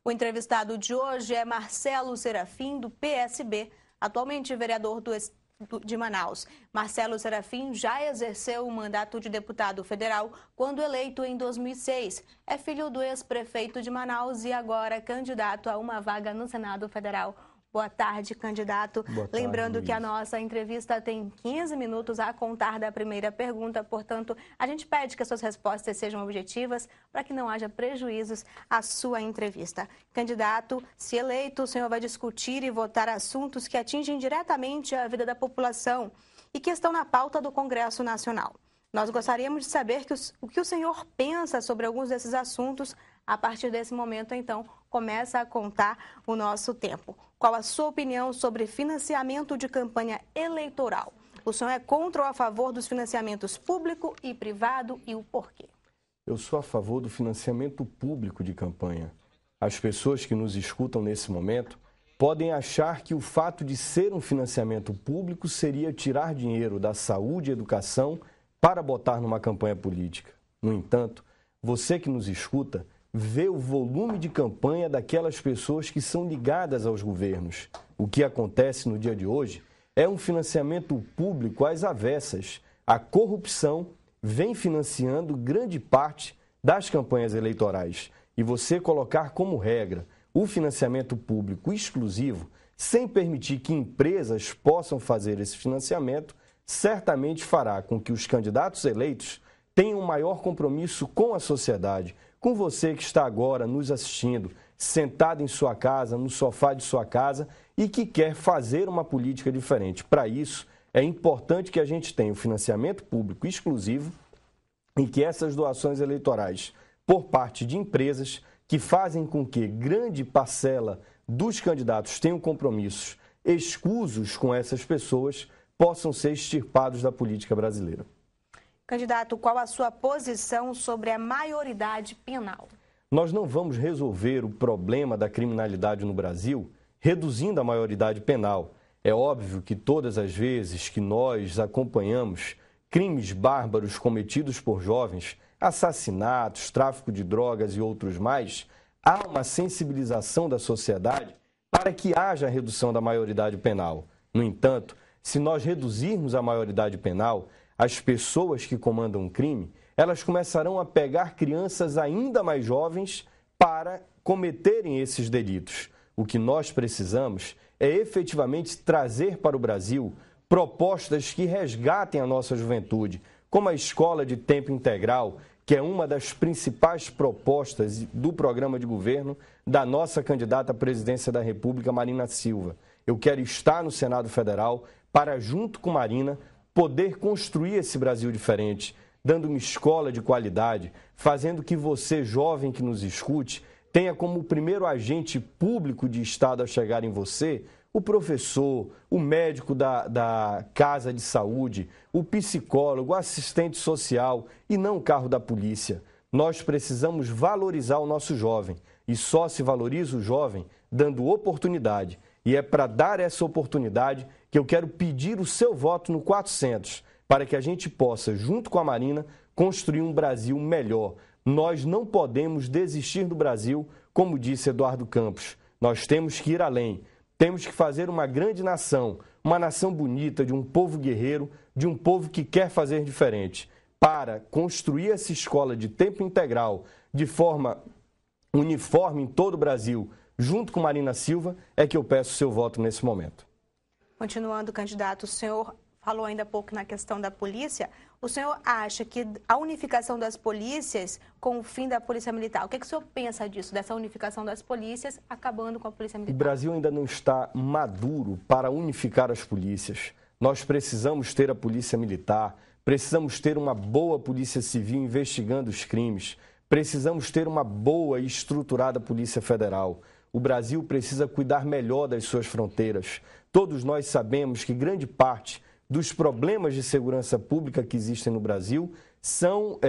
O entrevistado de hoje é Marcelo Serafim, do PSB, atualmente vereador de Manaus. Marcelo Serafim já exerceu o mandato de deputado federal quando eleito em 2006. É filho do ex-prefeito de Manaus e agora candidato a uma vaga no Senado Federal. Boa tarde, candidato. Boa tarde, lembrando Luiz. que a nossa entrevista tem 15 minutos a contar da primeira pergunta, portanto, a gente pede que as suas respostas sejam objetivas para que não haja prejuízos à sua entrevista. Candidato, se eleito, o senhor vai discutir e votar assuntos que atingem diretamente a vida da população e que estão na pauta do Congresso Nacional. Nós gostaríamos de saber o que o senhor pensa sobre alguns desses assuntos. A partir desse momento, então, começa a contar o nosso tempo. Qual a sua opinião sobre financiamento de campanha eleitoral? O senhor é contra ou a favor dos financiamentos público e privado e o porquê? Eu sou a favor do financiamento público de campanha. As pessoas que nos escutam nesse momento podem achar que o fato de ser um financiamento público seria tirar dinheiro da saúde e educação para botar numa campanha política. No entanto, você que nos escuta vê o volume de campanha daquelas pessoas que são ligadas aos governos. O que acontece no dia de hoje é um financiamento público às avessas. A corrupção vem financiando grande parte das campanhas eleitorais. E você colocar como regra o financiamento público exclusivo, sem permitir que empresas possam fazer esse financiamento, certamente fará com que os candidatos eleitos tenham um maior compromisso com a sociedade, com você que está agora nos assistindo, sentado em sua casa, no sofá de sua casa e que quer fazer uma política diferente. Para isso, é importante que a gente tenha o financiamento público exclusivo e que essas doações eleitorais por parte de empresas que fazem com que grande parcela dos candidatos tenham compromissos escusos com essas pessoas possam ser extirpados da política brasileira. Candidato, qual a sua posição sobre a maioridade penal? Nós não vamos resolver o problema da criminalidade no Brasil reduzindo a maioridade penal. É óbvio que todas as vezes que nós acompanhamos crimes bárbaros cometidos por jovens, assassinatos, tráfico de drogas e outros mais, há uma sensibilização da sociedade para que haja a redução da maioridade penal. No entanto, se nós reduzirmos a maioridade penal, as pessoas que comandam o crime, elas começarão a pegar crianças ainda mais jovens para cometerem esses delitos. O que nós precisamos é efetivamente trazer para o Brasil propostas que resgatem a nossa juventude, como a escola de tempo integral, que é uma das principais propostas do programa de governo da nossa candidata à presidência da República, Marina Silva. Eu quero estar no Senado Federal para, junto com Marina, poder construir esse Brasil diferente, dando uma escola de qualidade, fazendo que você, jovem que nos escute, tenha como primeiro agente público de Estado a chegar em você o professor, o médico da casa de saúde, o psicólogo, o assistente social e não o carro da polícia. Nós precisamos valorizar o nosso jovem e só se valoriza o jovem dando oportunidade. E é para dar essa oportunidade que eu quero pedir o seu voto no 400, para que a gente possa, junto com a Marina, construir um Brasil melhor. Nós não podemos desistir do Brasil, como disse Eduardo Campos. Nós temos que ir além. Temos que fazer uma grande nação, uma nação bonita, de um povo guerreiro, de um povo que quer fazer diferente. Para construir essa escola de tempo integral, de forma uniforme em todo o Brasil, junto com Marina Silva, é que eu peço o seu voto nesse momento. Continuando, candidato, o senhor falou ainda há pouco na questão da polícia. O senhor acha que a unificação das polícias com o fim da polícia militar, o que o senhor pensa disso, dessa unificação das polícias acabando com a polícia militar? O Brasil ainda não está maduro para unificar as polícias. Nós precisamos ter a polícia militar, precisamos ter uma boa polícia civil investigando os crimes, precisamos ter uma boa e estruturada polícia federal. O Brasil precisa cuidar melhor das suas fronteiras. Todos nós sabemos que grande parte dos problemas de segurança pública que existem no Brasil são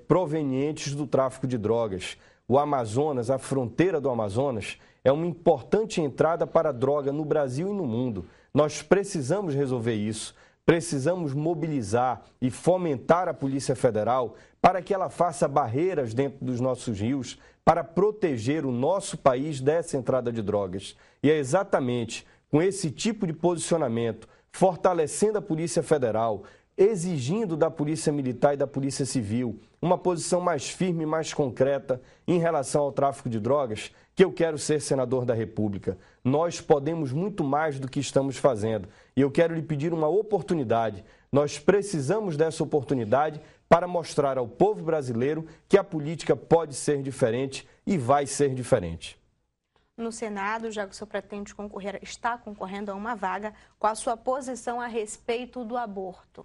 provenientes do tráfico de drogas. O Amazonas, a fronteira do Amazonas, é uma importante entrada para a droga no Brasil e no mundo. Nós precisamos resolver isso. Precisamos mobilizar e fomentar a Polícia Federal para que ela faça barreiras dentro dos nossos rios para proteger o nosso país dessa entrada de drogas. E é exatamente com esse tipo de posicionamento, fortalecendo a Polícia Federal, exigindo da Polícia Militar e da Polícia Civil uma posição mais firme e mais concreta em relação ao tráfico de drogas, que eu quero ser senador da República. Nós podemos muito mais do que estamos fazendo. E eu quero lhe pedir uma oportunidade. Nós precisamos dessa oportunidade para mostrar ao povo brasileiro que a política pode ser diferente e vai ser diferente. No Senado, já que o senhor pretende concorrer, está concorrendo a uma vaga, qual a sua posição a respeito do aborto?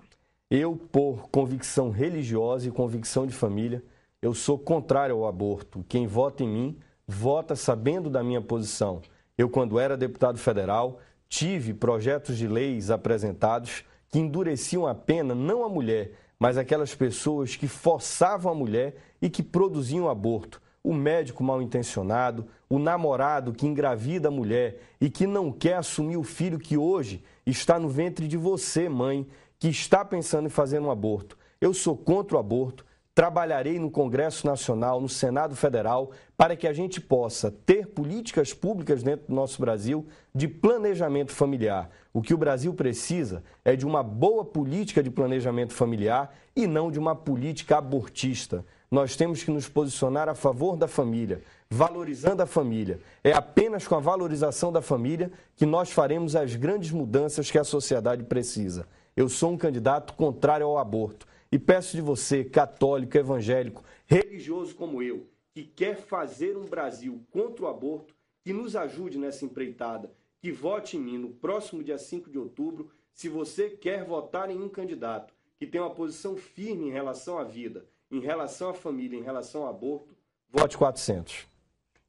Eu, por convicção religiosa e convicção de família, eu sou contrário ao aborto. Quem vota em mim, vota sabendo da minha posição. Eu, quando era deputado federal, tive projetos de leis apresentados que endureciam a pena não a mulher, mas aquelas pessoas que forçavam a mulher e que produziam aborto. O médico mal intencionado, o namorado que engravida a mulher e que não quer assumir o filho que hoje está no ventre de você, mãe, que está pensando em fazer um aborto. Eu sou contra o aborto, trabalharei no Congresso Nacional, no Senado Federal, para que a gente possa ter políticas públicas dentro do nosso Brasil de planejamento familiar. O que o Brasil precisa é de uma boa política de planejamento familiar e não de uma política abortista. Nós temos que nos posicionar a favor da família, valorizando a família. É apenas com a valorização da família que nós faremos as grandes mudanças que a sociedade precisa. Eu sou um candidato contrário ao aborto e peço de você, católico, evangélico, religioso como eu, que quer fazer um Brasil contra o aborto, que nos ajude nessa empreitada, que vote em mim no próximo dia 5 de outubro, se você quer votar em um candidato que tem uma posição firme em relação à vida, em relação à família, em relação ao aborto, vote 400.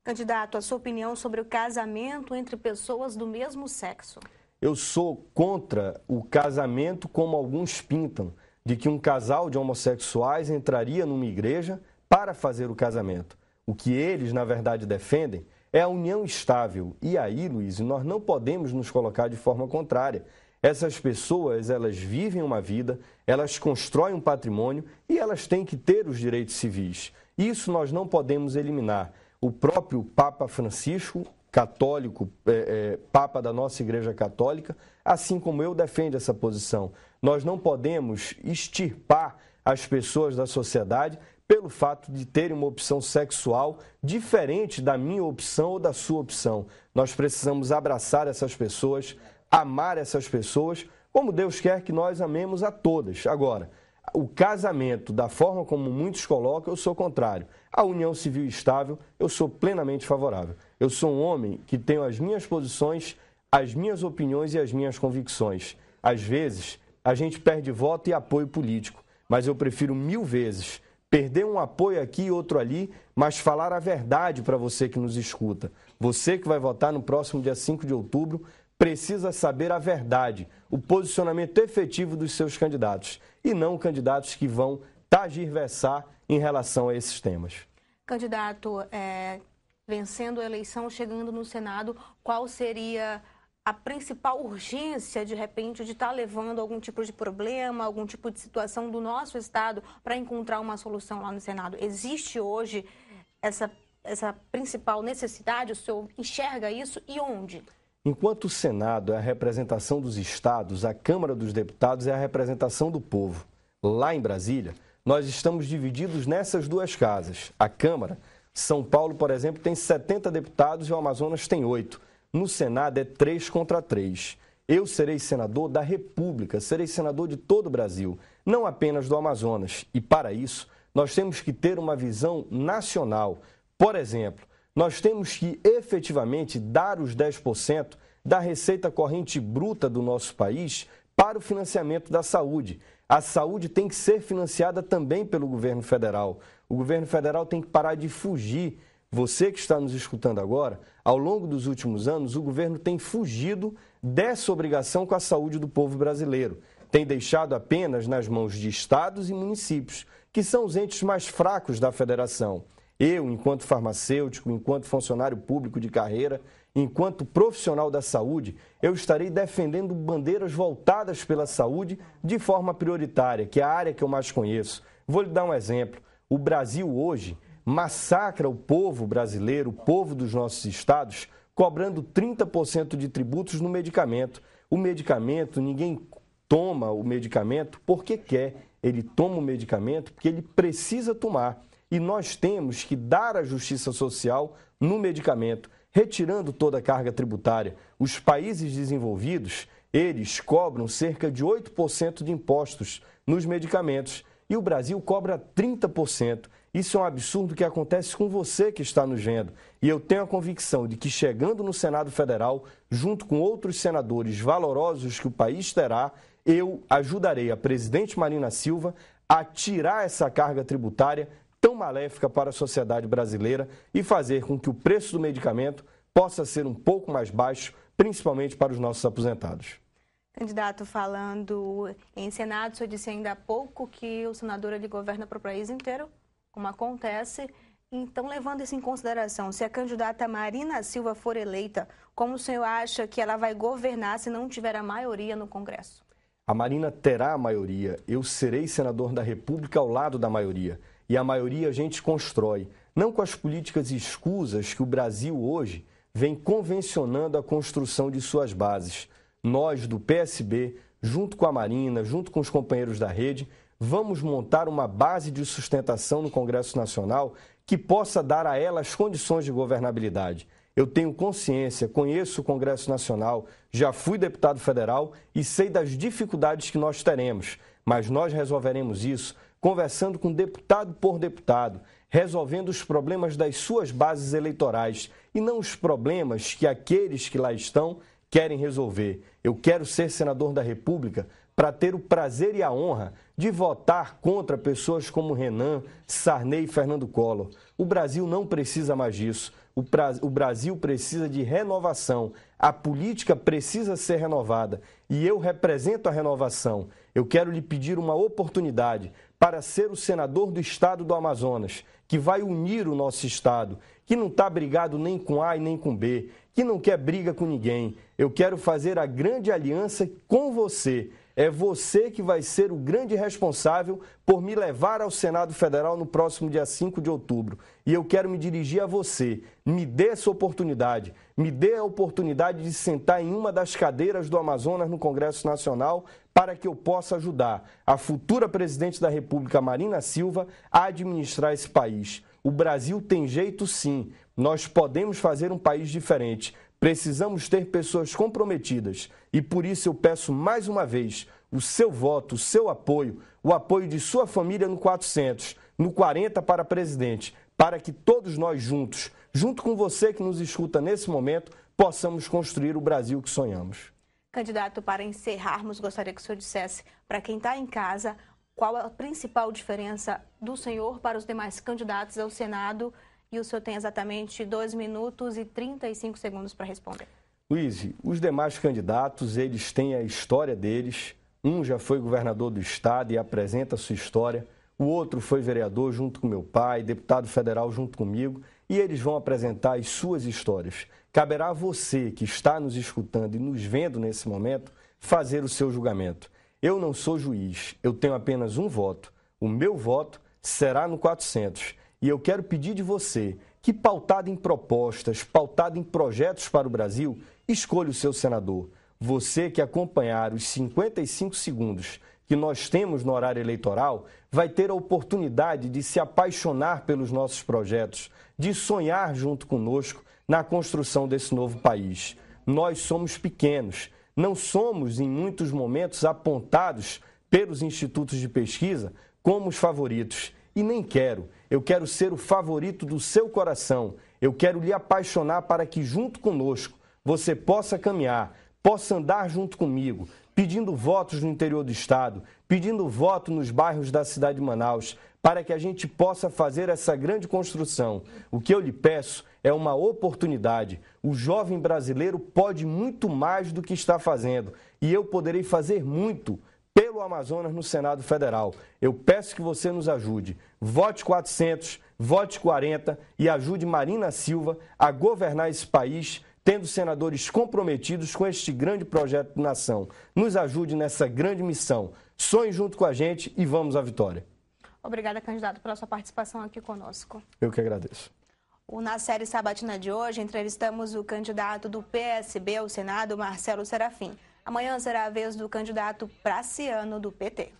Candidato, a sua opinião sobre o casamento entre pessoas do mesmo sexo? Eu sou contra o casamento como alguns pintam, de que um casal de homossexuais entraria numa igreja para fazer o casamento. O que eles, na verdade, defendem é a união estável. E aí, Luiz, nós não podemos nos colocar de forma contrária. Essas pessoas, elas vivem uma vida, elas constroem um patrimônio e elas têm que ter os direitos civis. Isso nós não podemos eliminar. O próprio Papa Francisco, católico, Papa da nossa Igreja Católica, assim como eu, defende essa posição. Nós não podemos extirpar as pessoas da sociedade pelo fato de terem uma opção sexual diferente da minha opção ou da sua opção. Nós precisamos abraçar essas pessoas, amar essas pessoas, como Deus quer que nós amemos a todas. Agora, o casamento, da forma como muitos colocam, eu sou contrário. A união civil estável, eu sou plenamente favorável. Eu sou um homem que tenho as minhas posições, as minhas opiniões e as minhas convicções. Às vezes, a gente perde voto e apoio político, mas eu prefiro 1000 vezes perder um apoio aqui e outro ali, mas falar a verdade para você que nos escuta. Você que vai votar no próximo dia 5 de outubro, precisa saber a verdade, o posicionamento efetivo dos seus candidatos, e não candidatos que vão tergiversar em relação a esses temas. Candidato, vencendo a eleição, chegando no Senado, qual seria a principal urgência, de repente, de estar levando algum tipo de problema, algum tipo de situação do nosso Estado para encontrar uma solução lá no Senado? Existe hoje essa principal necessidade? O senhor enxerga isso e onde? Enquanto o Senado é a representação dos estados, a Câmara dos Deputados é a representação do povo. Lá em Brasília, nós estamos divididos nessas duas casas. A Câmara, São Paulo, por exemplo, tem 70 deputados e o Amazonas tem 8. No Senado é 3 contra 3. Eu serei senador da República, serei senador de todo o Brasil, não apenas do Amazonas. E para isso, nós temos que ter uma visão nacional. Por exemplo, nós temos que efetivamente dar os 10% da receita corrente bruta do nosso país para o financiamento da saúde. A saúde tem que ser financiada também pelo governo federal. O governo federal tem que parar de fugir. Você que está nos escutando agora, ao longo dos últimos anos, o governo tem fugido dessa obrigação com a saúde do povo brasileiro. Tem deixado apenas nas mãos de estados e municípios, que são os entes mais fracos da federação. Eu, enquanto farmacêutico, enquanto funcionário público de carreira, enquanto profissional da saúde, eu estarei defendendo bandeiras voltadas pela saúde de forma prioritária, que é a área que eu mais conheço. Vou lhe dar um exemplo. O Brasil hoje massacra o povo brasileiro, o povo dos nossos estados, cobrando 30% de tributos no medicamento. O medicamento, ninguém toma o medicamento porque quer. Ele toma o medicamento porque ele precisa tomar. E nós temos que dar a justiça social no medicamento, retirando toda a carga tributária. Os países desenvolvidos, eles cobram cerca de 8% de impostos nos medicamentos. E o Brasil cobra 30%. Isso é um absurdo que acontece com você que está nos vendo. E eu tenho a convicção de que, chegando no Senado Federal, junto com outros senadores valorosos que o país terá, eu ajudarei a presidente Marina Silva a tirar essa carga tributária tão maléfica para a sociedade brasileira e fazer com que o preço do medicamento possa ser um pouco mais baixo, principalmente para os nossos aposentados. Candidato, falando em Senado, o senhor disse ainda há pouco que o senador ele governa para o país inteiro, como acontece. Então, levando isso em consideração, se a candidata Marina Silva for eleita, como o senhor acha que ela vai governar se não tiver a maioria no Congresso? A Marina terá a maioria. Eu serei senador da República ao lado da maioria. E a maioria a gente constrói, não com as políticas escusas que o Brasil hoje vem convencionando a construção de suas bases. Nós, do PSB, junto com a Marina, junto com os companheiros da rede, vamos montar uma base de sustentação no Congresso Nacional que possa dar a ela as condições de governabilidade. Eu tenho consciência, conheço o Congresso Nacional, já fui deputado federal e sei das dificuldades que nós teremos, mas nós resolveremos isso conversando com deputado por deputado, resolvendo os problemas das suas bases eleitorais e não os problemas que aqueles que lá estão querem resolver. Eu quero ser senador da República para ter o prazer e a honra de votar contra pessoas como Renan, Sarney e Fernando Collor. O Brasil não precisa mais disso. O Brasil precisa de renovação. A política precisa ser renovada. E eu represento a renovação. Eu quero lhe pedir uma oportunidade para ser o senador do estado do Amazonas, que vai unir o nosso estado, que não está brigado nem com A e nem com B, que não quer briga com ninguém. Eu quero fazer a grande aliança com você. É você que vai ser o grande responsável por me levar ao Senado Federal no próximo dia 5 de outubro. E eu quero me dirigir a você. Me dê essa oportunidade. Me dê a oportunidade de sentar em uma das cadeiras do Amazonas no Congresso Nacional para que eu possa ajudar a futura presidente da República, Marina Silva, a administrar esse país. O Brasil tem jeito, sim. Nós podemos fazer um país diferente. Precisamos ter pessoas comprometidas e por isso eu peço mais uma vez o seu voto, o seu apoio, o apoio de sua família no 400, no 40 para presidente, para que todos nós juntos, junto com você que nos escuta nesse momento, possamos construir o Brasil que sonhamos. Candidato, para encerrarmos, gostaria que o senhor dissesse para quem está em casa qual a principal diferença do senhor para os demais candidatos ao Senado. E o senhor tem exatamente 2 minutos e 35 segundos para responder. Luiz, os demais candidatos, eles têm a história deles. Um já foi governador do estado e apresenta a sua história. O outro foi vereador junto com meu pai, deputado federal junto comigo. E eles vão apresentar as suas histórias. Caberá a você que está nos escutando e nos vendo nesse momento, fazer o seu julgamento. Eu não sou juiz, eu tenho apenas um voto. O meu voto será no 400. E eu quero pedir de você que, pautado em propostas, pautado em projetos para o Brasil, escolha o seu senador. Você que acompanhar os 55 segundos que nós temos no horário eleitoral, vai ter a oportunidade de se apaixonar pelos nossos projetos, de sonhar junto conosco na construção desse novo país. Nós somos pequenos, não somos em muitos momentos apontados pelos institutos de pesquisa como os favoritos. E nem quero. Eu quero ser o favorito do seu coração. Eu quero lhe apaixonar para que, junto conosco, você possa caminhar, possa andar junto comigo, pedindo votos no interior do estado, pedindo voto nos bairros da cidade de Manaus, para que a gente possa fazer essa grande construção. O que eu lhe peço é uma oportunidade. O jovem brasileiro pode muito mais do que está fazendo. E eu poderei fazer muito pelo Amazonas no Senado Federal. Eu peço que você nos ajude. Vote 400, vote 40 e ajude Marina Silva a governar esse país tendo senadores comprometidos com este grande projeto de nação. Nos ajude nessa grande missão. Sonhe junto com a gente e vamos à vitória. Obrigada, candidato, pela sua participação aqui conosco. Eu que agradeço. Na série Sabatina de hoje, entrevistamos o candidato do PSB ao Senado, Marcelo Serafim. Amanhã será a vez do candidato Praciano, do PT.